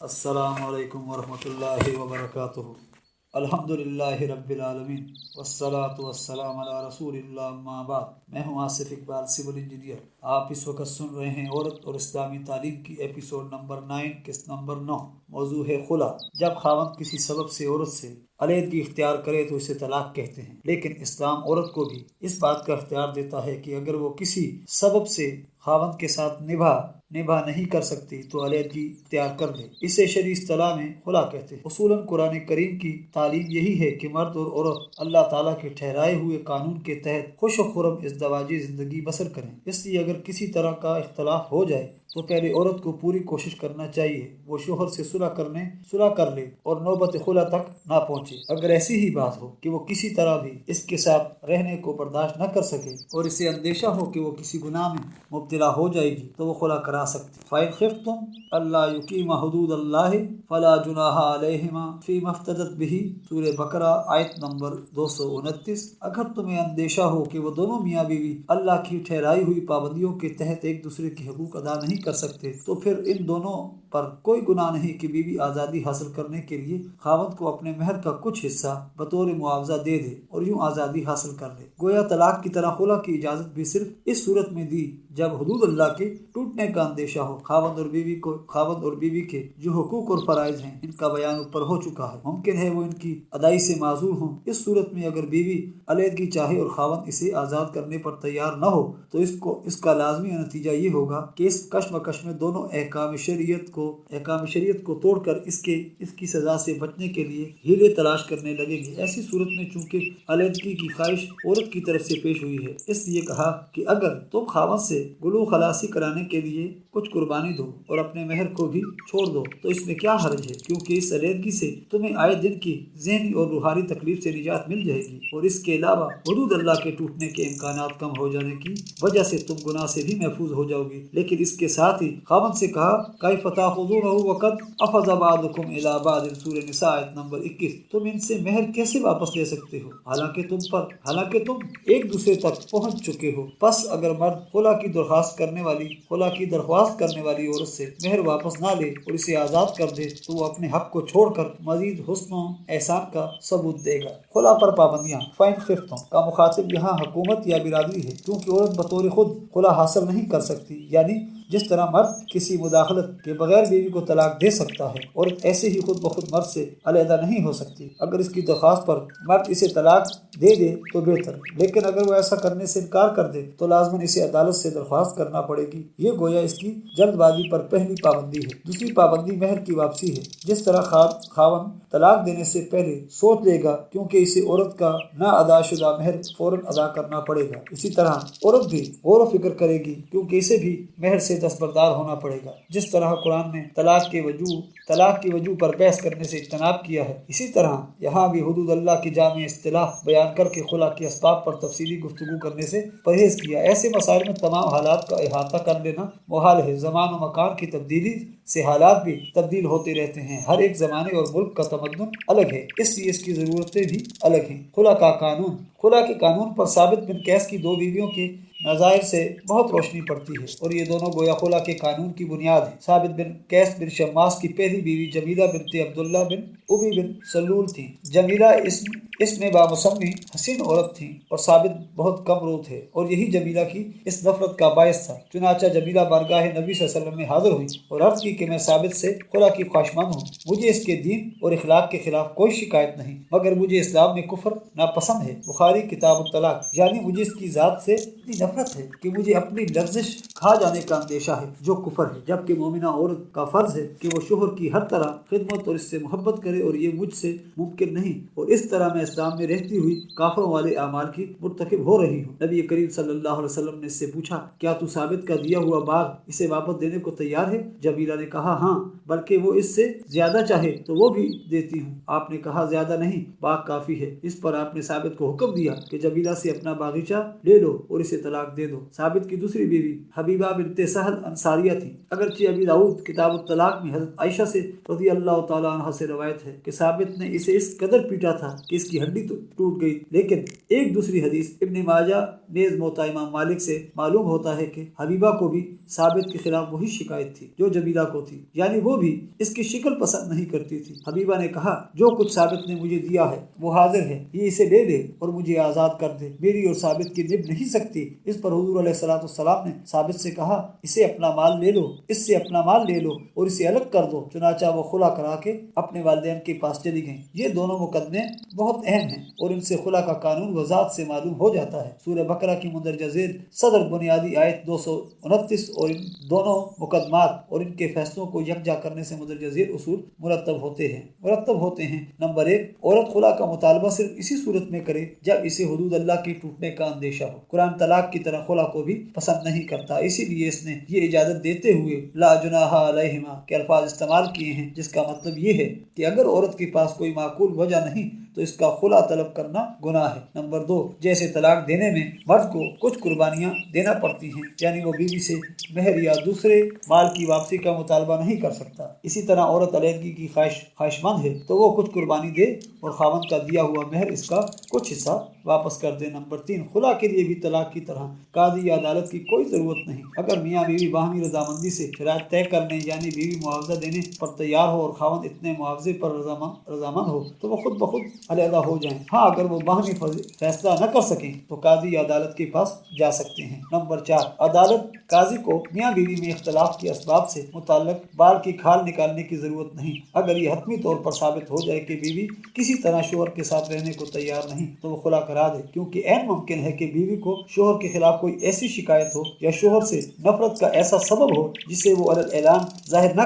السلام علیکم ورحمۃ اللہ وبرکاتہ۔ الحمدللہ رب العالمین والصلاة والسلام علی رسول اللہ، اما بعد۔ میں ہوں آصف اقبال، سول انجینئر۔ آپ اس وقت سن رہے ہیں عورت اور اسلامی تعلیم کی ایپیسوڈ نمبر 9، قسط نمبر 9۔ موضوع ہے خلا۔ جب خاوند کسی سبب سے عورت سے علیحدگی اختیار کرے تو اسے طلاق کہتے ہیں، لیکن اسلام عورت کو بھی اس بات کا اختیار دیتا ہے کہ اگر وہ کسی سبب سے خاوند کے ساتھ نبھا نہیں کر سکتی تو علیحدگی اختیار کر لے۔ اسے شرعی اصطلاح میں خلا کہتے ہیں۔ اصولاً قرآن کریم کی تعلیم یہی ہے کہ مرد اور عورت اللہ تعالیٰ کے ٹھہرائے ہوئے قانون کے تحت خوش و خرم ازدواجی زندگی بسر کریں۔ اس لیے اگر کسی طرح کا اختلاف ہو جائے تو پہلے عورت کو پوری کوشش کرنا چاہیے وہ شوہر سے صلح کر لے اور نوبت خلا تک نہ پہنچے۔ اگر ایسی ہی بات ہو کہ وہ کسی طرح بھی اس کے ساتھ رہنے کو برداشت نہ کر سکے اور اسے اندیشہ ہو کہ وہ کسی گناہ میں مبتلا ہو جائے گی تو وہ خلا کرا سکتی۔ فَإِنْ خِفْتُمْ أَلَّا يُقِيمَ حُدُودَ اللَّهِ فَلَا جُنَاحَ عَلَيْهِمَا فِي مَا افْتَدَتْ بِهِ، سورہ بقرہ آیت نمبر 229۔ اگر تمہیں اندیشہ ہو کہ وہ دونوں میاں بیوی اللہ کی ٹھہرائی ہوئی پابندیوں کے تحت ایک دوسرے کے حقوق ادا نہیں کر سکتے تو پھر ان دونوں پر کوئی گناہ نہیں کہ بیوی آزادی حاصل کرنے کے لیے خاوند کو اپنے مہر کا کچھ حصہ بطور معاوضہ دے دے اور یوں آزادی حاصل کر لے۔ گویا طلاق کی طرح خلا کی اجازت بھی صرف اس صورت میں دی جب حدود اللہ کے ٹوٹنے کا اندیشہ ہو۔ خاوند اور بیوی کے جو حقوق اور فرائض ہیں ان کا بیان اوپر ہو چکا ہے، ممکن ہے وہ ان کی ادائی سے معذور ہوں۔ اس صورت میں اگر بیوی علیحدگی چاہے اور خاوند اسے آزاد کرنے پر تیار نہ ہو تو اس کا لازمی نتیجہ یہ ہوگا کہ اس کشمکش میں دونوں احکام شریعت کو توڑ کر اس کی سزا سے بچنے کے لیے ہیلے تلاش کرنے لگیں گے۔ ایسی صورت میں چونکہ علیحدگی کی خواہش عورت کی طرف سے پیش ہوئی ہے، اس لیے کہا کہ اگر تم خاوند سے گلو خلاصی کرانے کے لیے کچھ قربانی دو اور اپنے مہر کو بھی چھوڑ دو تو اس میں کیا حرج ہے، کیونکہ اس علیحدگی سے تمہیں آئے دن کی ذہنی اور روحانی تکلیف سے نجات مل جائے گی، اور اس کے علاوہ حدود اللہ کے ٹوٹنے کے امکانات کم ہو جانے کی وجہ سے تم گناہ سے بھی محفوظ ہو جاؤ گی۔ لیکن اس کے ساتھ ہی خاوند سے کہا کیف تاخذونہ وقد افض بعضکم الی بعض، سورہ نساء آیت نمبر 21۔ تم ان سے مہر کیسے واپس لے سکتے ہو حالانکہ تم ایک دوسرے تک پہنچ چکے ہو۔ پس اگر مرد خلا کی درخواست کرنے والی عورت سے مہر واپس نہ لے اور اسے آزاد کر دے تو وہ اپنے حق کو چھوڑ کر مزید حسن و احسان کا ثبوت دے گا۔ خلا پر پابندیاں۔ فَإِنْ خِفْتُمْ کا مخاطب یہاں حکومت یا برادری ہے، کیونکہ عورت بطور خود خلا حاصل نہیں کر سکتی، یعنی جس طرح مرد کسی مداخلت کے بغیر بیوی کو طلاق دے سکتا ہے، عورت ایسے ہی خود بخود مرد سے علیحدہ نہیں ہو سکتی۔ اگر اس کی درخواست پر مرد اسے طلاق دے دے تو بہتر، لیکن اگر وہ ایسا کرنے سے انکار کر دے تو لازماً اسے عدالت سے درخواست کرنا پڑے گی۔ یہ گویا اس کی جلد بازی پر پہلی پابندی ہے۔ دوسری پابندی مہر کی واپسی ہے۔ جس طرح خاوند طلاق دینے سے پہلے سوچ لے گا کیونکہ اسے عورت کا نہ ادا شدہ مہر فوراً ادا کرنا پڑے گا، اسی طرح عورت بھی غور و فکر کرے گی کیونکہ اسے بھی مہر سے دستبردار ہونا پڑے گا۔ جس طرح قرآن نے طلاق کی وجوہ پر بحث کرنے سے اجتناب کیا ہے، اسی طرح یہاں بھی حدود اللہ کی جامع اصطلاح بیان کر کے خلا کے اسباب پر تفصیلی گفتگو کرنے سے پرہیز کیا۔ ایسے مسائل میں تمام حالات کا احاطہ کر لینا محال ہے۔ زمان و مکان کی تبدیلی سے حالات بھی تبدیل ہوتے رہتے ہیں، ہر ایک زمانے اور ملک کا تمدن الگ ہے، اس لیے اس کی ضرورتیں بھی الگ ہیں۔ خلا کے قانون پر ثابت بن قیس کی دو بیویوں کے نظائر سے بہت روشنی پڑتی ہے اور یہ دونوں گویا خلا کے قانون کی بنیاد ہیں۔ ثابت بن قیس بن شماس کی پہلی بیوی جمیلہ بنت عبداللہ بن ابی بن سلول تھیں۔ جمیلہ اس میں بامسمی حسین عورت تھیں اور ثابت بہت کم رو تھے، اور یہی جمیلہ کی اس نفرت کا باعث تھا۔ چنانچہ جمیلہ بارگاہ نبی صلی اللہ علیہ وسلم میں حاضر ہوئی اور عرض کی کہ میں ثابت سے خلا کی خواہشمند ہوں، مجھے اس کے دین اور اخلاق کے خلاف کوئی شکایت نہیں، مگر مجھے اسلام میں کفر ناپسند ہے۔ بخاری کتاب الطلاق۔ یعنی مجھے اس کی ذات سے اتنی نفرت ہے کہ مجھے اپنی لرزش کھا جانے کا اندیشہ ہے، جو کفر ہے، جبکہ مومنہ عورت کا فرض ہے کہ وہ شوہر کی ہر طرح خدمت اور اس سے محبت کرے، اور یہ مجھ سے ممکن نہیں، اور اس طرح میں اسلام میں رہتی ہوئی کافروں والے اعمال کی مرتکب ہو رہی ہوں۔ نبی کریم صلی اللہ علیہ وسلم نے اس سے پوچھا کیا تو ثابت کا دیا ہوا باغ اسے واپس دینے کو تیار ہے؟ جمیلہ نے کہا ہاں، بلکہ وہ اس سے زیادہ چاہے تو وہ بھی دیتی ہوں۔ آپ نے کہا زیادہ نہیں، باغ کافی ہے۔ اس پر آپ نے ثابت کو حکم دیا کہ جمیلہ سے اپنا باغیچہ لے لو اور اسے طلاق دے دو۔ ثابت کی دوسری بیوی حبیبہ بنت سہل انصاریہ تھی۔ اگرچہ ابی داؤد کتاب الطلاق میں حضرت عائشہ سے رضی اللہ تعالیٰ عنہ سے روایت ہے کہ ثابت نے اسے اس قدر پیٹا تھا کہ اس کی ہڈی تو ٹوٹ گئی۔ لیکن ایک دوسری حدیث ابن ماجہ نیز موطا امام مالک سے معلوم ہوتا ہے کہ حبیبہ کو بھی ثابت کے خلاف وہی شکایت تھی جو جمیلہ کو تھی، یعنی وہ بھی اس کی شکل پسند نہیں کرتی تھی۔ حبیبہ نے کہا جو کچھ ثابت نے مجھے دیا ہے وہ حاضر ہے، یہ اسے لے لے اور مجھے آزاد کر دے، میری اور ثابت کی نبھ نہیں سکتی۔ اس پر حضور علیہ السلام نے ثابت سے کہا اسے اپنا مال لے لو، اس سے اپنا مال لے لو اور اسے الگ کر دو۔ چنانچہ وہ خلا کرا کے اپنے والدین کے پاس چلی گئیں۔ یہ دونوں مقدمے بہت اہم ہیں اور ان سے خلا کا قانون وضاحت سے معلوم ہو جاتا ہے۔ سورہ بقرہ کی مندرجہ ذیل صدر بنیادی آیت 229 اور ان دونوں مقدمات اور ان کے فیصلوں کو یکجا کرنے سے مندرجہ ذیل اصول مرتب ہوتے ہیں۔ نمبر 1، عورت خلا کا مطالبہ صرف اسی صورت میں کرے جب اسے حدود اللہ کے ٹوٹنے کا اندیشہ ہو۔ قرآن طلاق کی طرح خلا کو بھی پسند نہیں کرتا، اسی لیے اس نے یہ اجازت دیتے ہوئے لا جناح علیہما کے الفاظ استعمال کیے ہیں، جس کا مطلب یہ ہے کہ اگر عورت کے پاس کوئی معقول وجہ نہیں تو اس کا خلا طلب کرنا گناہ ہے۔ نمبر 2، جیسے طلاق دینے میں مرد کو کچھ قربانیاں دینا پڑتی ہیں، یعنی وہ بیوی سے مہر یا دوسرے مال کی واپسی کا مطالبہ نہیں کر سکتا، اسی طرح عورت علیحدگی کی خواہش مند ہے تو وہ کچھ قربانی دے اور خاوند کا دیا ہوا مہر اس کا کچھ حصہ واپس کر دے۔ نمبر 3، خلا کے لیے بھی طلاق کی طرح قاضی یا عدالت کی کوئی ضرورت نہیں۔ اگر میاں بیوی باہمی رضامندی سے شرائط طے کرنے یعنی بیوی معاوضہ دینے پر تیار ہو اور خاوند اتنے معاوضے پر رضامند ہو تو وہ خود بخود علیحدہ ہو جائیں۔ ہاں، اگر وہ باہمی فیصلہ نہ کر سکیں تو قاضی یا عدالت کے پاس جا سکتے ہیں۔ نمبر 4، عدالت قاضی کو میاں بیوی میں اختلاف کے اسباب سے متعلق بال کی کھال نکالنے کی ضرورت نہیں۔ اگر یہ حتمی طور پر ثابت ہو جائے کہ بیوی کسی طرح شوہر کے ساتھ رہنے کو تیار نہیں تو وہ خلا کرا دے، کیونکہ عین ممکن ہے کہ بیوی کو شوہر کے خلاف کوئی ایسی شکایت ہو یا شوہر سے نفرت کا ایسا سبب ہو جسے وہ علی اعلان ظاہر نہ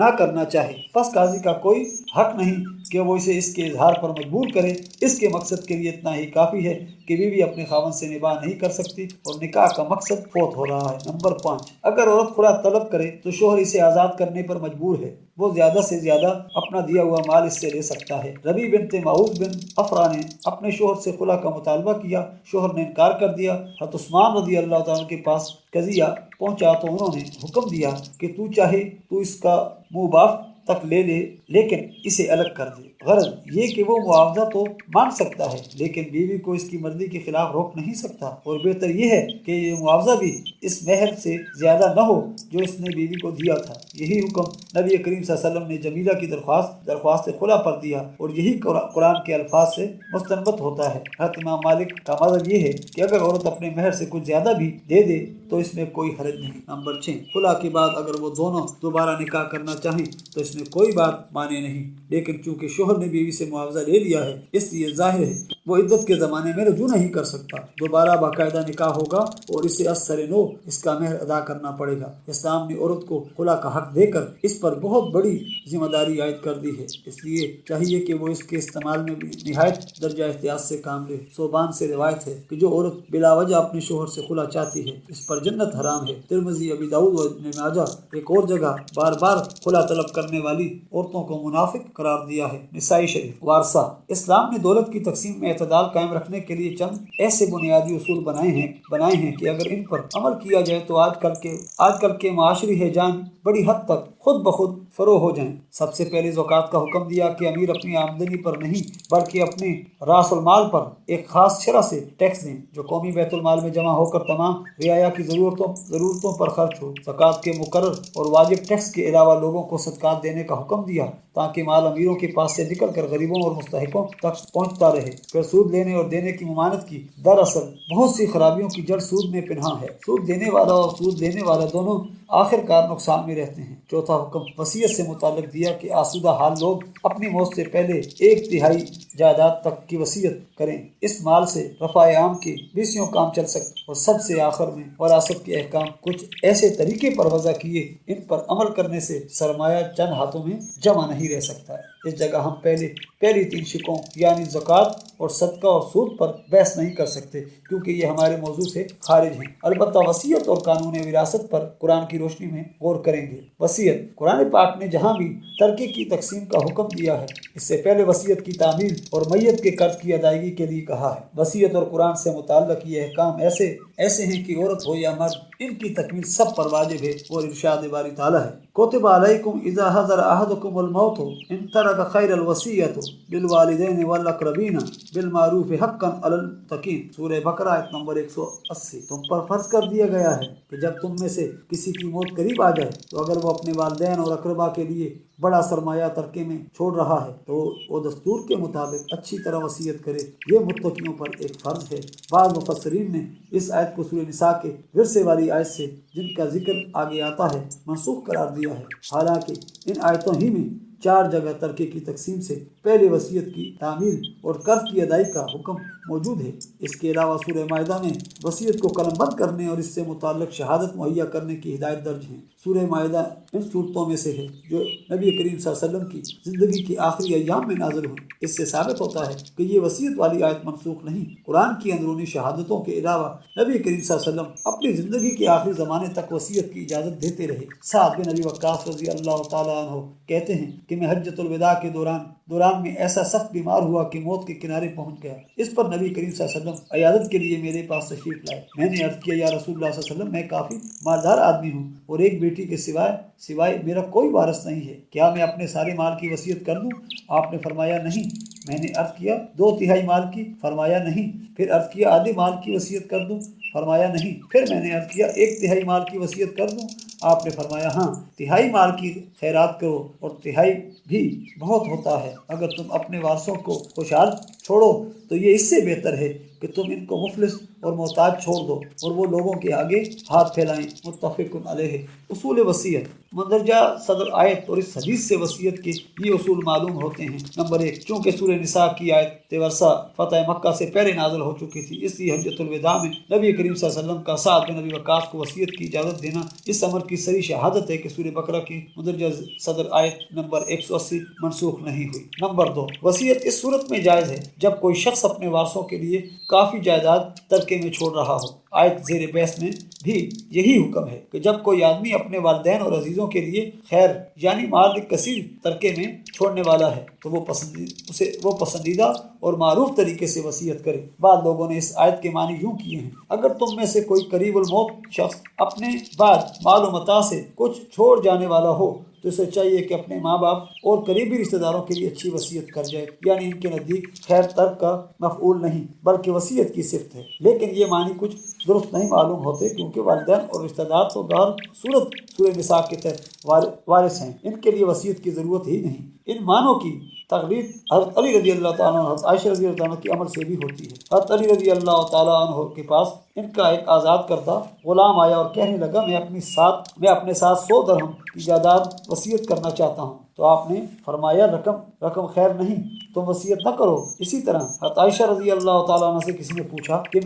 کرنا چاہے۔ پس قاضی کا کوئی حق نہیں کہ وہ اسے اس کے اظہار پر مجبور کرے۔ اس کے مقصد کے لیے اتنا ہی کافی ہے کہ بیوی اپنے خاوند سے نکاح نہیں کر سکتی اور نکاح کا مقصد فوت ہو رہا ہے۔ نمبر 5، اگر عورت خلا طلب کرے تو شوہر اسے آزاد کرنے پر مجبور ہے، وہ زیادہ سے زیادہ اپنا دیا ہوا مال اس سے لے سکتا ہے۔ ربی بنت معوذ بن افرا نے اپنے شوہر سے خلا کا مطالبہ کیا، شوہر نے انکار کر دیا۔ حضرت عثمان رضی اللہ تعالیٰ کے پاس قضیہ پہنچا تو انہوں نے حکم دیا کہ تو چاہے تو اس کا منہ باپ تک لے لے لیکن اسے الگ کر دے۔ غرض یہ کہ وہ معاوضہ تو مانگ سکتا ہے لیکن بیوی کو اس کی مرضی کے خلاف روک نہیں سکتا، اور بہتر یہ ہے کہ یہ معاوضہ بھی اس مہر سے زیادہ نہ ہو جو اس نے بیوی کو دیا تھا۔ یہی حکم نبی کریم صلی اللہ علیہ وسلم نے جمیلہ کی درخواست خلا پر دیا اور یہی قرآن کے الفاظ سے مستنبط ہوتا ہے۔ حضرت امام مالک کا مذہب یہ ہے کہ اگر عورت اپنے مہر سے کچھ زیادہ بھی دے دے تو اس میں کوئی حرج نہیں۔ نمبر 6، خلا کے بعد اگر وہ دونوں دوبارہ نکاح کرنا چاہیں تو اس میں کوئی بات مانے نہیں، لیکن چونکہ شوہر نے بیوی سے معاوضہ لے لیا ہے اس لیے ظاہر ہے وہ عدت کے زمانے میں رجوع نہیں کر سکتا، دوبارہ باقاعدہ نکاح ہوگا اور اسے از سر نو اس کا مہر ادا کرنا پڑے گا۔ اسلام نے عورت کو خلا کا حق دے کر اس پر بہت بڑی ذمہ داری عائد کر دی ہے، اس لیے چاہیے کہ وہ اس کے استعمال میں بھی نہایت درجہ احتیاط سے کام لے۔ صوبان سے روایت ہے کہ جو عورت بلا وجہ اپنے شوہر سے خلا چاہتی ہے اس پر جنت حرام ہے۔ ترمذی، ابی داؤد اور ابن ماجہ ایک اور جگہ بار بار خلا طلب کرنے والی عورتوں کو منافق قرار دیا ہے۔ نسائی شریف۔ وارثہ، اسلام نے دولت کی تقسیم میں اعتدال قائم رکھنے کے لیے چند ایسے بنیادی اصول بنائے ہیں کہ اگر ان پر عمل کیا جائے تو آج کل کے معاشری ہیجان بڑی حد تک خود بخود فروغ ہو جائیں۔ سب سے پہلے زکوٰۃ کا حکم دیا کہ امیر اپنی آمدنی پر نہیں بلکہ اپنے راس المال پر ایک خاص شرح سے ٹیکس دیں جو قومی بیت المال میں جمع ہو کر تمام رعایا کی ضرورتوں پر خرچ ہو۔ زکوٰۃ کے مقرر اور واجب ٹیکس کے علاوہ لوگوں کو صدقات دینے کا حکم دیا تاکہ مال امیروں کے پاس سے نکل کر غریبوں اور مستحقوں تک پہنچتا رہے۔ پھر سود لینے اور دینے کی ممانعت کی۔ دراصل بہت سی خرابیوں کی جڑ سود میں پنہاں ہے۔ سود دینے والا اور سود لینے والا دونوں آخر کار نقصان میں رہتے ہیں۔ چوتھا حکم وصیت سے متعلق دیا کہ آسودہ حال لوگ اپنی موت سے پہلے 1/3 جائیداد تک کی وصیت کریں، اس مال سے رفع عام کے 20 کام چل سکتے۔ اور سب سے آخر میں وراثت کے احکام کچھ ایسے طریقے پر وضع کیے ان پر عمل کرنے سے سرمایہ چند ہاتھوں میں جمع نہیں رہ سکتا ہے۔ اس جگہ ہم پہلی 3 شقوں یعنی زکوٰۃ اور صدقہ اور سود پر بحث نہیں کر سکتے کیونکہ یہ ہمارے موضوع سے خارج ہیں، البتہ وصیت اور قانون وراثت پر قرآن کی روشنی میں غور کریں گے۔ وصیت، قرآن پاک نے جہاں بھی ترکے کی تقسیم کا حکم دیا ہے اس سے پہلے وصیت کی تعمیل اور میت کے قرض کی ادائیگی کے لیے کہا ہے۔ وصیت اور قرآن سے متعلق یہ احکام ایسے ہیں کہ عورت ہو یا مرد ان کی تکمیل سب پر واجب ہے اور ارشاد باری تعالیٰ ہے کتب علیکم اذا حضر احدکم الموت ان ترک خیر الوصیۃ بالوالدین والاقربین بالمعروف حقا علی المتقین، سورہ بقرہ آیت نمبر 180۔ تم پر فرض کر دیا گیا ہے کہ جب تم میں سے کسی کی موت قریب آ جائے تو اگر وہ اپنے والدین اور اقربا کے لیے بڑا سرمایہ ترکے میں چھوڑ رہا ہے تو وہ دستور کے مطابق اچھی طرح وصیت کرے، یہ متقیوں پر ایک فرض ہے۔ بعض مفسرین نے اس آیت کو سورہ نساء کے ورثے والی آیت سے جن کا ذکر آگے آتا ہے منسوخ قرار دیا ہے، حالانکہ ان آیتوں ہی میں 4 جگہ ترکے کی تقسیم سے پہلے وصیت کی تعمیل اور قرض کی ادائی کا حکم موجود ہے۔ اس کے علاوہ سورہ مائدہ میں وصیت کو قلم بند کرنے اور اس سے متعلق شہادت مہیا کرنے کی ہدایت درج ہیں۔ سورہ مائدہ ان صورتوں میں سے ہے جو نبی کریم صلی اللہ علیہ وسلم کی زندگی کے آخری ایام میں نازل ہوئی۔ اس سے ثابت ہوتا ہے کہ یہ وصیت والی آیت منسوخ نہیں۔ قرآن کی اندرونی شہادتوں کے علاوہ نبی کریم صلی اللہ علیہ وسلم اپنی زندگی کے آخری زمانے تک وصیت کی اجازت دیتے رہے۔ سعد بن ابی وقاص رضی اللہ تعالیٰ عنہ کہتے ہیں کہ میں حجۃ الوداع کے دوران میں ایسا سخت بیمار ہوا کہ موت کے کنارے پہنچ گیا۔ اس پر نبی کریم صلی اللہ علیہ وسلم عیادت کے لیے میرے پاس تشریف لائے۔ میں نے عرض کیا یا رسول اللہ صلی اللہ علیہ وسلم میں کافی مالدار آدمی ہوں اور ایک بیٹی کے سوائے میرا کوئی وارث نہیں ہے، کیا میں اپنے سارے مال کی وصیت کر دوں؟ آپ نے فرمایا نہیں۔ میں نے عرض کیا 2/3 مال کی؟ فرمایا نہیں۔ پھر عرض کیا آدھے مال کی وصیت کر دوں؟ فرمایا نہیں۔ پھر میں نے عرض کیا 1/3 مال کی وصیت کر دوں؟ آپ نے فرمایا ہاں۔ 1/3 مال کی خیرات کرو اور 1/3 بھی بہت ہوتا ہے۔ اگر تم اپنے وارثوں کو خوشحال چھوڑو تو یہ اس سے بہتر ہے کہ تم ان کو مفلس اور محتاج چھوڑ دو اور وہ لوگوں کے آگے ہاتھ پھیلائیں۔ متفق علیہ۔ اصول وصیت مندرجہ صدر آیت اور اس حدیث سے وصیت کے یہ اصول معلوم ہوتے ہیں۔ نمبر 1، چونکہ سورہ نساء کی آیت ورثہ فتح مکہ سے پہلے نازل ہو چکی تھی، اس لیے حجۃ الوداع میں نبی کریم صلی اللہ علیہ وسلم کا سعد بن ابی وقاص کو وصیت کی اجازت دینا اس امر کی صریح شہادت ہے کہ سورہ بقرہ کی مندرجہ صدر آیت نمبر 180 منسوخ نہیں ہوئی۔ نمبر 2، وصیت اس صورت میں جائز ہے جب کوئی شخص اپنے وارثوں کے لیے کافی جائیداد ترکے میں چھوڑ رہا ہو۔ آیت زیر بحث میں بھی یہی حکم ہے کہ جب کوئی آدمی اپنے والدین اور عزیزوں کے لیے خیر یعنی مال کثیر ترکے میں چھوڑنے والا ہے تو وہ پسندیدہ اور معروف طریقے سے وصیت کرے۔ بعض لوگوں نے اس آیت کے معنی یوں کیے ہیں، اگر تم میں سے کوئی قریب الموت شخص اپنے بعد مال و متاع سے کچھ چھوڑ جانے والا ہو تو اسے چاہیے کہ اپنے ماں باپ اور قریبی رشتہ داروں کے لیے اچھی وصیت کر جائے، یعنی ان کے نزدیک خیر ترک کا مفعول نہیں بلکہ وصیت کی صفت ہے۔ لیکن یہ معنی کچھ درست نہیں معلوم ہوتے کیونکہ والدین اور رشتہ دار تو بہر صورت سورہ نساء کے تحت وارث ہیں، ان کے لیے وصیت کی ضرورت ہی نہیں۔ ان معنوں کی تقلید حضرت علی رضی اللہ تعالیٰ عنہ، حضرت عائشہ رضی اللہ عنہ کے عمل سے بھی ہوتی ہے۔ حضرت علی رضی اللہ تعالیٰ عنہ کے پاس ان کا ایک آزاد کردہ غلام آیا اور کہنے لگا میں اپنے ساتھ 100 درہم کی جائیداد وصیت کرنا چاہتا ہوں۔ تو آپ نے فرمایا رقم خیر نہیں، تم وصیت نہ کرو۔ اسی طرح حضرت عائشہ رضی اللہ تعالیٰ عنہ سے کسی نے پوچھا کہ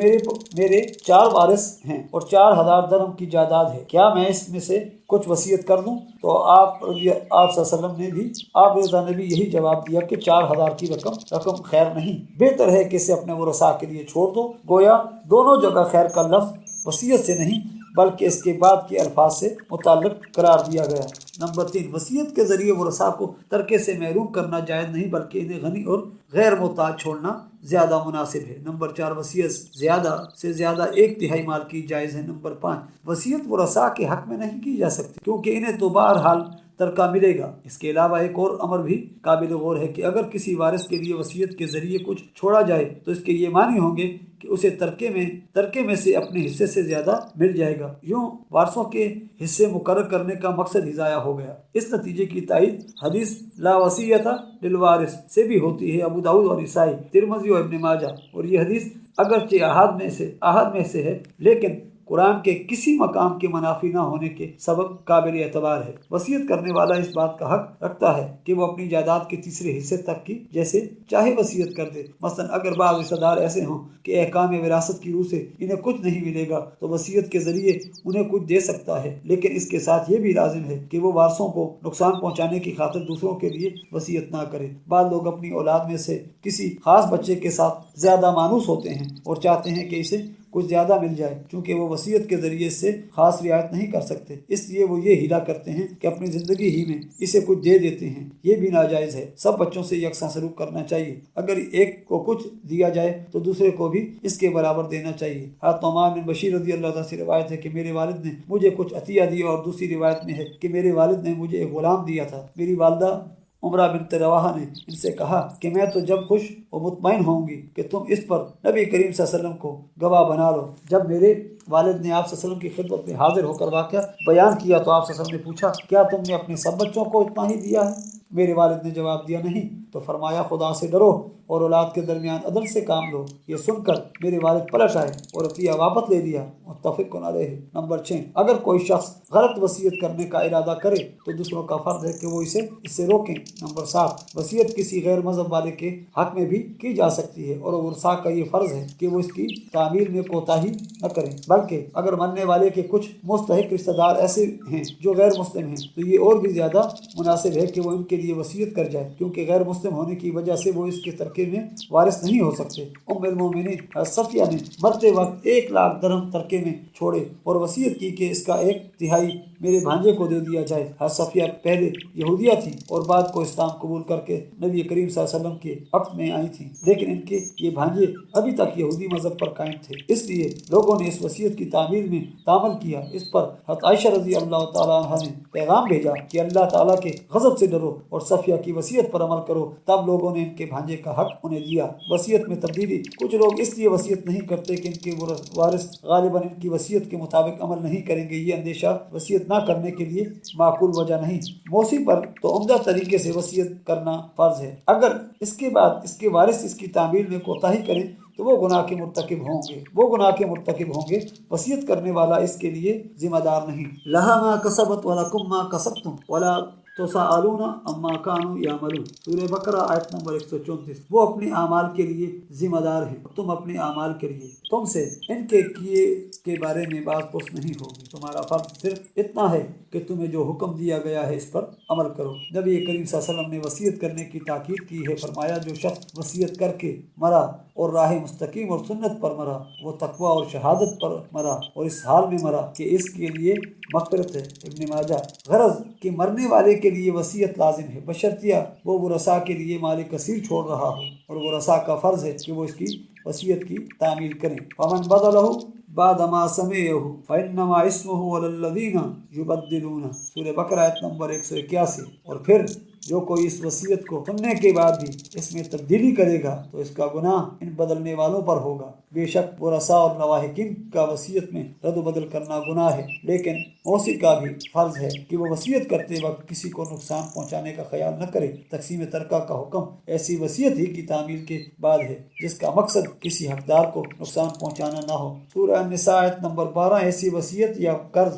میرے 4 وارث ہیں اور 4000 درہم کی جائیداد ہے، کیا میں اس میں سے کچھ وصیت کر دوں؟ تو آپ صلی اللہ علیہ وسلم نے بھی یہی جواب دیا کہ 4000 کی رقم خیر نہیں، بہتر ہے کہ اسے اپنے ورثاء کے لیے چھوڑ دو۔ گویا دونوں جگہ خیر کا لفظ وصیت سے نہیں بلکہ اس کے بعد کے الفاظ سے متعلق قرار دیا گیا۔ نمبر 3، وصیت کے ذریعے ورثاء کو ترکے سے محروم کرنا جائز نہیں بلکہ انہیں غنی اور غیر محتاج چھوڑنا زیادہ مناسب ہے۔ نمبر 4، وصیت زیادہ سے زیادہ 1/3 مال کی جائز ہے۔ نمبر 5، وصیت ورثاء کے حق میں نہیں کی جا سکتی کیونکہ انہیں تو بہرحال ترکہ ملے گا۔ اس کے علاوہ ایک اور امر بھی قابل غور ہے کہ اگر کسی وارث کے لیے وصیت کے ذریعے کچھ چھوڑا جائے تو اس کے یہ معنی ہوں گے کہ اسے ترکے میں سے اپنے حصے سے زیادہ مل جائے گا، یوں وارثوں کے حصے مقرر کرنے کا مقصد ہی ضائع ہو گیا۔ اس نتیجے کی تائید حدیث لا وصیۃ للوارث سے بھی ہوتی ہے، ابو داؤد اور نسائی، ترمذی اور ابن ماجہ، اور یہ حدیث اگرچہ احاد میں سے ہے لیکن قرآن کے کسی مقام کے منافی نہ ہونے کے سبب قابل اعتبار ہے۔ وصیت کرنے والا اس بات کا حق رکھتا ہے کہ وہ اپنی جائیداد کے تیسرے حصے تک کی جیسے چاہے وصیت کر دے۔ مثلا اگر بعض رشتہ دار ایسے ہوں کہ احکام وراثت کی روح سے انہیں کچھ نہیں ملے گا تو وصیت کے ذریعے انہیں کچھ دے سکتا ہے، لیکن اس کے ساتھ یہ بھی لازم ہے کہ وہ وارثوں کو نقصان پہنچانے کی خاطر دوسروں کے لیے وصیت نہ کرے۔ بعض لوگ اپنی اولاد میں سے کسی خاص بچے کے ساتھ زیادہ مانوس ہوتے ہیں اور چاہتے ہیں کہ اسے کچھ زیادہ مل جائے، چونکہ وہ وصیت کے ذریعے سے خاص رعایت نہیں کر سکتے، اس لیے وہ یہ ہیلا کرتے ہیں کہ اپنی زندگی ہی میں اسے کچھ دے دیتے ہیں۔ یہ بھی ناجائز ہے۔ سب بچوں سے یکساں سلوک کرنا چاہیے۔ اگر ایک کو کچھ دیا جائے تو دوسرے کو بھی اس کے برابر دینا چاہیے۔ حضرت نعمان بن بشیر رضی اللہ عنہ سے روایت ہے کہ میرے والد نے مجھے کچھ عطیہ دیا، اور دوسری روایت میں ہے کہ میرے والد نے مجھے ایک غلام دیا تھا۔ میری والدہ عمرہ بنت رواحہ نے ان سے کہا کہ میں تو جب خوش و مطمئن ہوں گی کہ تم اس پر نبی کریم صلی اللہ علیہ وسلم کو گواہ بنا لو۔ جب میرے والد نے آپ صلی اللہ علیہ وسلم کی خدمت میں حاضر ہو کر واقعہ بیان کیا تو آپ صلی اللہ علیہ وسلم نے پوچھا کیا تم نے اپنے سب بچوں کو اتنا ہی دیا ہے؟ میرے والد نے جواب دیا نہیں۔ تو فرمایا خدا سے ڈرو اور اولاد کے درمیان عدل سے کام لو۔ یہ سن کر میرے والد پلٹ آئے اور عطیہ واپس لے لیا۔ متفق علیہ۔ نمبر 6، اگر کوئی شخص غلط وصیت کرنے کا ارادہ کرے تو دوسروں کا فرض ہے کہ وہ اس سے روکیں۔ نمبر 7، وصیت کسی غیر مذہب والے کے حق میں بھی کی جا سکتی ہے، اور ورثاء کا یہ فرض ہے کہ وہ اس کی تعمیل میں کوتاہی نہ کریں، بلکہ اگر مرنے والے کے کچھ مستحق رشتہ دار ایسے ہیں جو غیر مسلم ہیں تو یہ اور بھی زیادہ مناسب ہے کہ وہ ان کے لیے وصیت کر جائے، کیونکہ غیر مسلم ہونے کی وجہ سے وہ اس کے ترکے میں وارث نہیں ہو سکتے۔ ام المومنین صفیہ نے مرتے وقت 1,00,000 درہم ترکے میں چھوڑے اور وصیت کی کہ اس کا 1/3 میرے بھانجے کو دے دیا جائے۔ صفیہ پہلے یہودیہ تھی اور بعد کو اسلام قبول کر کے نبی کریم صلی اللہ علیہ وسلم کے عقد میں آئی تھیں، لیکن ان کے یہ بھانجے ابھی تک یہودی مذہب پر قائم تھے، اس لیے لوگوں نے اس وصیت کی تعمیل میں تعامل کیا۔ اس پر حضرت عائشہ رضی اللہ تعالیٰ عنہ نے پیغام بھیجا کہ اللہ تعالیٰ کے غضب سے ڈرو اور صفیہ کی وصیت پر عمل کرو۔ تب لوگوں نے ان کے بھانجے کا حق انہیں دیا۔ وصیت میں تبدیلی، کچھ لوگ اس لیے وصیت نہیں کرتے کہ ان کے وارث غالباً ان کی وصیت کے مطابق عمل نہیں کریں گے۔ یہ اندیشہ وصیت نہ کرنے کے لیے معقول وجہ نہیں۔ موصی پر تو عمدہ طریقے سے وصیت کرنا فرض ہے۔ اگر اس کے بعد اس کے وارث اس کی تعمیل میں کوتاہی کریں تو وہ گناہ کے مرتکب ہوں گے۔ وصیت کرنے والا اس کے لیے ذمہ دار نہیں۔ لہا ما کسبت ولکم ما کسبتم ولا تسألون عما كانوا يعملون۔ سورہ بقرہ آیت نمبر 134۔ وہ اپنے اعمال کے لیے ذمہ دار ہیں، تم اپنے اعمال کے لیے، تم سے ان کے کیے کے بارے میں بات پرس نہیں ہوگی۔ تمہارا فرض صرف اتنا ہے کہ تمہیں جو حکم دیا گیا ہے اس پر عمل کرو۔ نبی کریم صلی اللہ علیہ وسلم نے وصیت کرنے کی تاکید کی ہے۔ فرمایا جو شخص وصیت کر کے مرا اور راہ مستقیم اور سنت پر مرا وہ تقوی اور شہادت پر مرا اور اس حال میں مرا کہ اس کے لیے مغفرت ہے۔ ابن ماجہ۔ غرض کہ مرنے والے کے لیے وصیت لازم ہے، بشرطیہ وہ ورثاء کے لیے مال کثیر چھوڑ رہا ہو، اور ورثاء کا فرض ہے کہ وہ اس کی وصیت کی تعمیل کریں۔ فمن بدلہ بعد ما سمعه فانما اسمه علی الذین یبدلون۔ سورہ بقرہ آیت نمبر 181۔ اور پھر جو کوئی اس وصیت کو سننے کے بعد بھی اس میں تبدیلی کرے گا تو اس کا گناہ ان بدلنے والوں پر ہوگا۔ بے شک ورثاء اور لواحقین کا وصیت میں رد و بدل کرنا گناہ ہے، لیکن موصی کا بھی فرض ہے کہ وہ وصیت کرتے وقت کسی کو نقصان پہنچانے کا خیال نہ کرے۔ تقسیم ترکہ کا حکم ایسی وصیت ہی کی تعمیل کے بعد ہے جس کا مقصد کسی حقدار کو نقصان پہنچانا نہ ہو۔ سورہ النساء آیت نمبر 12۔ ایسی وصیت یا قرض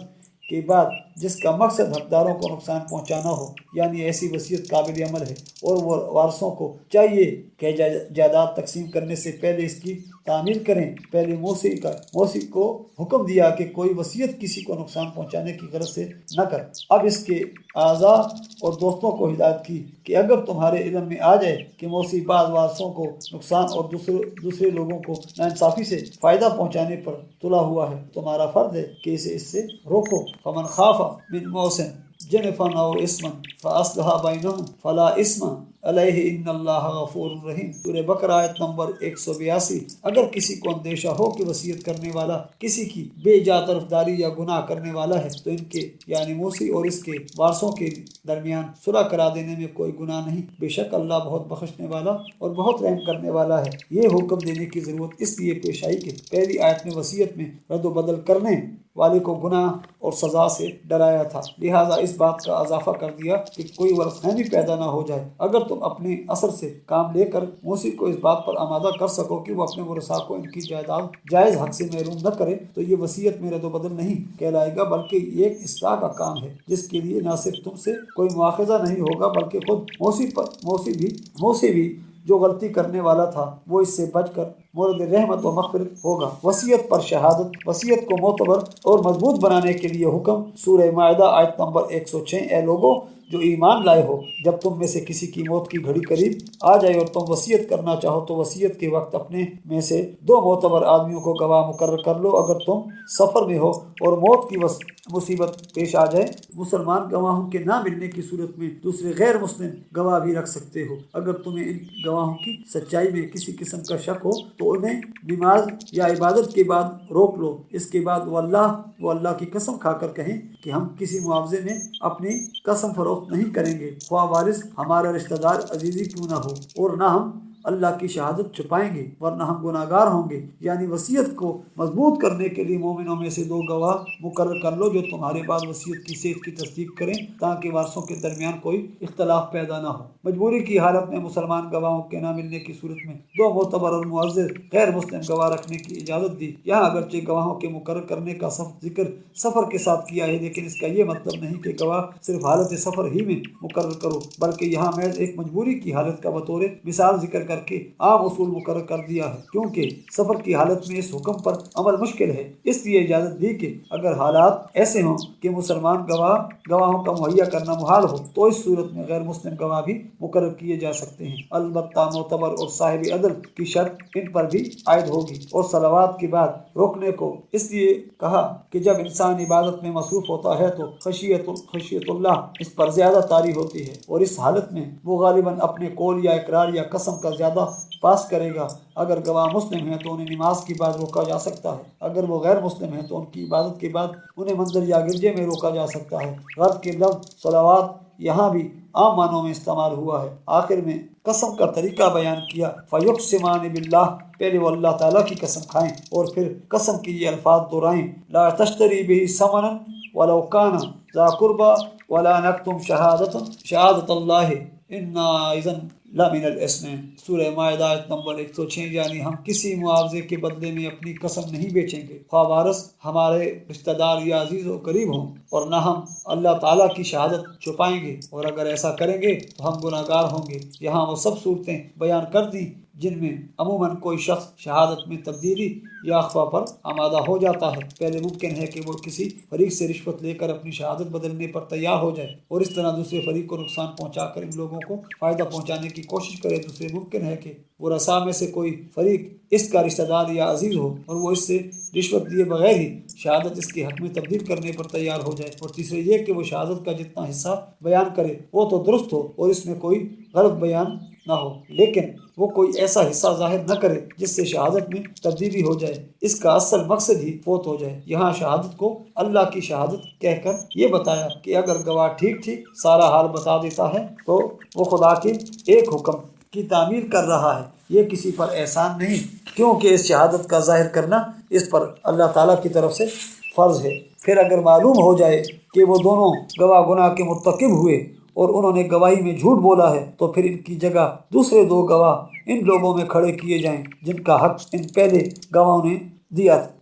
کے بعد جس کا مقصد حقداروں کو نقصان پہنچانا ہو، یعنی ایسی وصیت قابل عمل ہے، اور وہ وارثوں کو چاہیے کہ جائیداد تقسیم کرنے سے پہلے اس کی تعمیل کریں۔ پہلے موصی کو حکم دیا کہ کوئی وصیت کسی کو نقصان پہنچانے کی غرض سے نہ کر۔ اب اس کے اعضاء اور دوستوں کو ہدایت کی کہ اگر تمہارے علم میں آ جائے کہ موصی بعض وارثوں کو نقصان اور دوسرے لوگوں کو ناانصافی سے فائدہ پہنچانے پر تلا ہوا ہے، تمہارا فرض ہے کہ اسے اس سے روکو۔ فمن خاف من موص جنفا او اثما فاصلح بینہم فلا اثم علیہ ان اللہ غفور رحیم۔ سورہ بقرہ آیت نمبر 182۔ اگر کسی کو اندیشہ ہو کہ وصیت کرنے والا کسی کی بے جا طرفداری یا گناہ کرنے والا ہے تو ان کے یعنی موصی اور اس کے وارثوں کے درمیان صلح کرا دینے میں کوئی گناہ نہیں۔ بے شک اللہ بہت بخشنے والا اور بہت رحم کرنے والا ہے۔ یہ حکم دینے کی ضرورت اس لیے پیش آئی کہ پہلی آیت میں وصیت میں رد و بدل کرنے والے کو گناہ اور سزا سے ڈرایا تھا، لہٰذا اس بات کا اضافہ کر دیا کہ کوئی ورث فہمی پیدا نہ ہو جائے۔ اگر تم اپنے اثر سے کام لے کر موصی کو اس بات پر آمادہ کر سکو کہ وہ اپنے ورثاء کو ان کی جائیداد جائز حق سے محروم نہ کرے تو یہ وصیت میں رد و بدل نہیں کہلائے گا، بلکہ یہ ایک اصلاح کا کام ہے جس کے لیے نہ صرف تم سے کوئی مواخذہ نہیں ہوگا بلکہ خود موصی بھی جو غلطی کرنے والا تھا وہ اس سے بچ کر مورد رحمت و مغفرت ہوگا۔ وصیت پر شہادت۔ وصیت کو معتبر اور مضبوط بنانے کے لیے حکم۔ سورہ مائدہ آیت نمبر 106۔ اے لوگو جو ایمان لائے ہو، جب تم میں سے کسی کی موت کی گھڑی قریب آ جائے اور تم وصیت کرنا چاہو تو وصیت کے وقت اپنے میں سے 2 معتبر آدمیوں کو گواہ مقرر کر لو۔ اگر تم سفر میں ہو اور موت کی مصیبت پیش آ جائے، مسلمان گواہوں کے نہ ملنے کی صورت میں دوسرے غیر مسلم گواہ بھی رکھ سکتے ہو۔ اگر تمہیں ان گواہوں کی سچائی میں کسی قسم کا شک ہو تو انہیں نماز یا عبادت کے بعد روک لو۔ اس کے بعد وہ اللہ کی قسم کھا کر کہیں کہ ہم کسی معاوضے میں اپنی قسم فروخت نہیں کریں گے، خواہ وارث ہمارا رشتہ دار عزیزی کیوں نہ ہو، اور نہ ہم اللہ کی شہادت چھپائیں گے ورنہ ہم گناہ گار ہوں گے۔ یعنی وصیت کو مضبوط کرنے کے لیے مومنوں میں سے 2 گواہ مقرر کر لو جو تمہارے بعد وصیت کی صحت کی تصدیق کریں، تاکہ وارثوں کے درمیان کوئی اختلاف پیدا نہ ہو۔ مجبوری کی حالت میں مسلمان گواہوں کے نہ ملنے کی صورت میں 2 معتبر اور معزز غیر مسلم گواہ رکھنے کی اجازت دی۔ یہاں اگرچہ گواہوں کے مقرر کرنے کا ذکر سفر کے ساتھ کیا ہے، لیکن اس کا یہ مطلب نہیں کہ گواہ صرف حالت سفر ہی میں مقرر کرو، بلکہ یہاں محض ایک مجبوری کی حالت کا بطور مثال ذکر کر کے عام اصول مقرر کر دیا ہے، کیونکہ سفر کی حالت میں اس حکم پر عمل مشکل ہے۔ اس لیے اجازت دی کہ اگر حالات ایسے ہوں کہ مسلمان گواہوں کا مہیا کرنا محال ہو تو اس صورت میں غیر مسلم گواہ بھی مقرر کیے جا سکتے ہیں۔ البتہ معتبر اور صاحب عدل کی شرط ان پر بھی عائد ہوگی۔ اور صلوات کے بعد روکنے کو اس لیے کہا کہ جب انسان عبادت میں مصروف ہوتا ہے تو خشیت اللہ اس پر زیادہ طاری ہوتی ہے، اور اس حالت میں وہ غالباً اپنے قول یا اقرار یا قسم کا زیادہ پاس کرے گا۔ اگر گواہ مسلم ہیں تو انہیں نماز کے بعد روکا جا سکتا ہے، اگر وہ غیر مسلم ہیں تو ان کی عبادت کے بعد انہیں مندر یا گرجے میں روکا جا سکتا ہے۔ غرض کے لفظ صلوات یہاں بھی عام معنوں میں استعمال ہوا ہے۔ آخر میں قسم کا طریقہ بیان کیا، فَيُقْسِمَانِ بِاللَّهِ، پہلے وہ اللہ تعالیٰ کی قسم کھائیں اور پھر قسم کے یہ الفاظ دہرائیں، لَا تَشْتَرِي بِهِ ثَمَنًا وَلَوْ كَانَ ذَا قُرْبَىٰ وَلَا نَكْتُمْ شَهَادَةَ اللَّهِ إِنَّا إِذًا لَمِنَ الْإِثْمِينَ۔ سورہ مائدہ آیت نمبر 106۔ یعنی ہم کسی معاوضے کے بدلے میں اپنی قسم نہیں بیچیں گے، خواہ وارث ہمارے رشتہ دار یا عزیز و قریب ہوں، اور نہ ہم اللہ تعالیٰ کی شہادت چھپائیں گے، اور اگر ایسا کریں گے تو ہم گناہ گار ہوں گے۔ یہاں وہ سب صورتیں بیان کر دیں جن میں عموماً کوئی شخص شہادت میں تبدیلی یا اخفا پر آمادہ ہو جاتا ہے۔ پہلے ممکن ہے کہ وہ کسی فریق سے رشوت لے کر اپنی شہادت بدلنے پر تیار ہو جائے اور اس طرح دوسرے فریق کو نقصان پہنچا کر ان لوگوں کو فائدہ پہنچانے کی کوشش کرے۔ دوسرے ممکن ہے کہ وہ رسا میں سے کوئی فریق اس کا رشتہ دار یا عزیز ہو اور وہ اس سے رشوت دیے بغیر ہی شہادت اس کے حق میں تبدیل کرنے پر تیار ہو جائے۔ اور تیسرے یہ کہ وہ شہادت کا جتنا حصہ بیان کرے وہ تو درست ہو اور اس میں کوئی غلط بیان نہ ہو، لیکن وہ کوئی ایسا حصہ ظاہر نہ کرے جس سے شہادت میں تبدیلی ہو جائے، اس کا اصل مقصد ہی فوت ہو جائے۔ یہاں شہادت کو اللہ کی شہادت کہہ کر یہ بتایا کہ اگر گواہ ٹھیک سارا حال بتا دیتا ہے تو وہ خدا کے ایک حکم کی تعمیل کر رہا ہے، یہ کسی پر احسان نہیں، کیونکہ اس شہادت کا ظاہر کرنا اس پر اللہ تعالیٰ کی طرف سے فرض ہے۔ پھر اگر معلوم ہو جائے کہ وہ دونوں گواہ گناہ کے مرتکب ہوئے اور انہوں نے گواہی میں جھوٹ بولا ہے تو پھر ان کی جگہ دوسرے 2 گواہ ان لوگوں میں کھڑے کیے جائیں جن کا حق ان پہلے گواہوں نے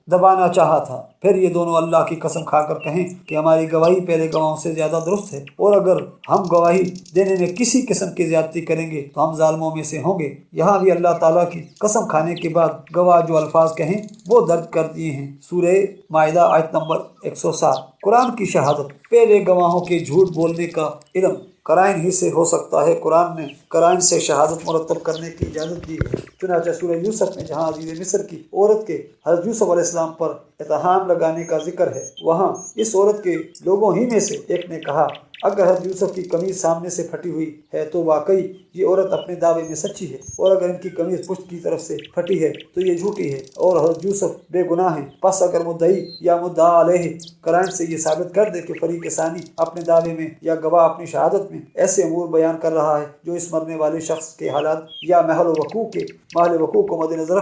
دبانا چاہا تھا۔ پھر یہ دونوں اللہ کی قسم کھا کر کہیں کہ ہماری گواہی پہلے گواہوں سے زیادہ درست ہے، اور اگر ہم گواہی دینے میں کسی قسم کی زیادتی کریں گے تو ہم ظالموں میں سے ہوں گے۔ یہاں بھی اللہ تعالیٰ کی قسم کھانے کے بعد گواہ جو الفاظ کہیں وہ درج کر دیے ہیں۔ سورہ مائدہ آیت نمبر 107۔ قرآن کی شہادت، پہلے گواہوں کے جھوٹ بولنے کا علم قرائن ہی سے ہو سکتا ہے۔ قرآن نے قرائن سے شہادت مرتب کرنے کی اجازت دی ہے، چنانچہ سورہ یوسف میں جہاں عزیز مصر کی عورت کے حضرت یوسف علیہ السلام پر اتہام لگانے کا ذکر ہے، وہاں اس عورت کے لوگوں ہی میں سے ایک نے کہا، اگر حضرت یوسف کی قمیض سامنے سے پھٹی ہوئی ہے تو واقعی یہ عورت اپنے دعوے میں سچی ہے، اور اگر ان کی قمیض پشت کی طرف سے پھٹی ہے تو یہ جھوٹی ہے اور حضرت یوسف بے گناہ ہیں۔ پس اگر مدعی یا مدعا علیہ قرائن سے یہ ثابت کر دے کہ فریق ثانی اپنے دعوے میں یا گواہ اپنی شہادت میں ایسے امور بیان کر رہا ہے جو اس مرنے والے شخص کے حالات یا محل وقوع کو مد نظر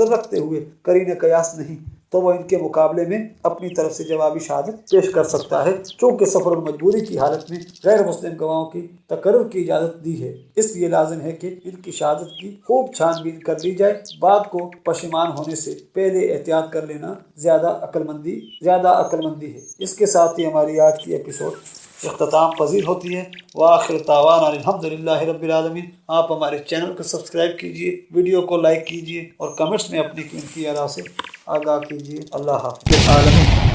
رکھتے ہوئے قرین قیاس نہیں، تو وہ ان کے مقابلے میں اپنی طرف سے جوابی شہادت پیش کر سکتا ہے۔ چونکہ سفر اور مجبوری کی حالت میں غیر مسلم گواہوں کی تقرر کی اجازت دی ہے، اس لیے لازم ہے کہ ان کی شہادت کی خوب چھان بین کر لی جائے۔ بات کو پشیمان ہونے سے پہلے احتیاط کر لینا زیادہ عقل مندی ہے۔ اس کے ساتھ ہی ہماری آج کی ایپیسوڈ اختتام پذیر ہوتی ہے۔ وآخر دعوانا الحمدللہ رب العالمین۔ آپ ہمارے چینل کو سبسکرائب کیجئے، ویڈیو کو لائک کیجئے اور کمنٹس میں اپنی قیمتی آراء سے آگاہ کیجئے۔ اللہ حافظ۔